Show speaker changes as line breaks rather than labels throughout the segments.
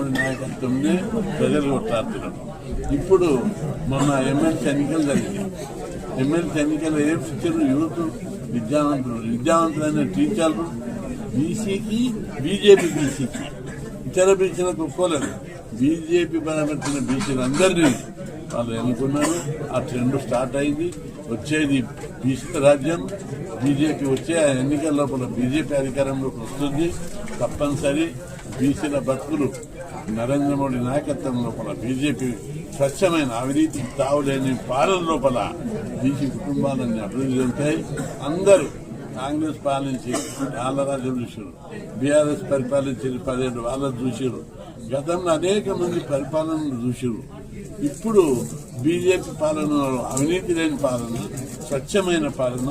మోడీ నాయకత్వంలో ప్రజలు కొట్లాడుతున్నారు. ఇప్పుడు మొన్న ఎమ్మెల్సీ ఎన్నికలు జరిగింది. ఎమ్మెల్సీ ఎన్నికలు ఏం ఇచ్చారు? యూత్ విద్యావంతులైన టీచర్లు బీసీకి, బీజేపీ బీసీకి, ఇతర బీసీలకు ఒప్పుకోలేదు. బీజేపీ బలపెట్టిన బీసీలందరినీ వాళ్ళు ఎన్నుకున్నారు. ఆ ట్రెండ్ స్టార్ట్ అయింది. వచ్చేది బీసీ రాజ్యం. బీజేపీ వచ్చే ఎన్నికల లోపల బీజేపీ అధికారంలోకి వస్తుంది. తప్పనిసరి బీసీల బతుకులు నరేంద్ర మోడీ నాయకత్వం లోపల బీజేపీ స్వచ్ఛమైన అవినీతి తావులేని పాలన లోపల బీసీ కుటుంబాలన్నీ అభివృద్ధి చెందుతాయి. అందరూ కాంగ్రెస్ పాలించి వాళ్ళ రాజ్యం చూసారు, బీఆర్ఎస్ పరిపాలించి 17 వాళ్ళ చూసారు. గతంలో అనేక మంది పరిపాలనలు చూసారు. ఇప్పుడు బీజేపీ పాలన అవినీతి లేని పాలన, స్వచ్ఛమైన పాలన.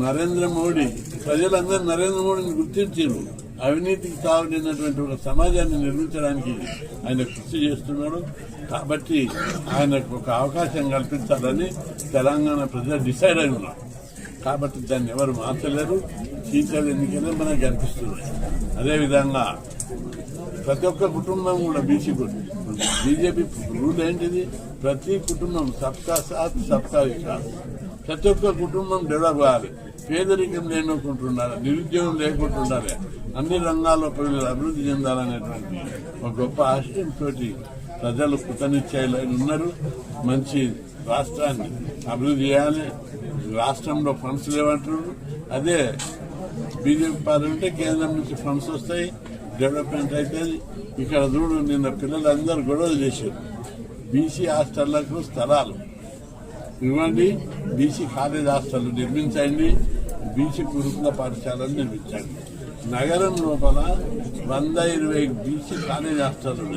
నరేంద్ర మోడీ ప్రజలందరూ నరేంద్ర మోడీని గుర్తించారు. అవినీతికి తావులేనటువంటి ఒక సమాజాన్ని నిర్మించడానికి ఆయన కృషి చేస్తున్నాడు. కాబట్టి ఆయనకు ఒక అవకాశం కల్పించాలని తెలంగాణ ప్రజలు డిసైడ్ అయి ఉన్నారు. కాబట్టి దాన్ని ఎవరు మార్చలేరు. టీచర్ ఎన్నికలే మనకు కనిపిస్తుంది. అదేవిధంగా ప్రతి ఒక్క కుటుంబం కూడా బీజేపీ రూల్ ఏంటిది? ప్రతి కుటుంబం సబ్కా సాత్ సబ్కా వికాస్. ప్రతి ఒక్క కుటుంబం డెవలప్ కావాలి. పేదరికం లేనుకుంటుండాలి, నిరుద్యోగం లేకుండా ఉండాలి, అన్ని రంగాల్లో ప్రజలు అభివృద్ధి చెందాలనేటువంటి ఒక గొప్ప ఆశయంతో ప్రజలు కృతనిశ్చయాలు ఉన్నారు. మంచి రాష్ట్రాన్ని అభివృద్ధి చేయాలి. రాష్ట్రంలో ఫండ్స్ లేవంటున్నారు. అదే బీజేపీ పాలన ఉంటే కేంద్రం నుంచి ఫండ్స్ వస్తాయి, డెవలప్మెంట్ అవుతుంది. ఇక్కడ చూడు, నిన్న పిల్లలందరూ గొడవలు చేశారు. బీసీ హాస్టళ్లకు స్థలాలు ఇవ్వండి, బీసీ కాలేజ్ హాస్టళ్లు నిర్మించండి, బీసీ గురుకుల పాఠశాలలు నిర్మించండి. నగరం లోపల 120 బీసీ కాలేజ్ హాస్టళ్లు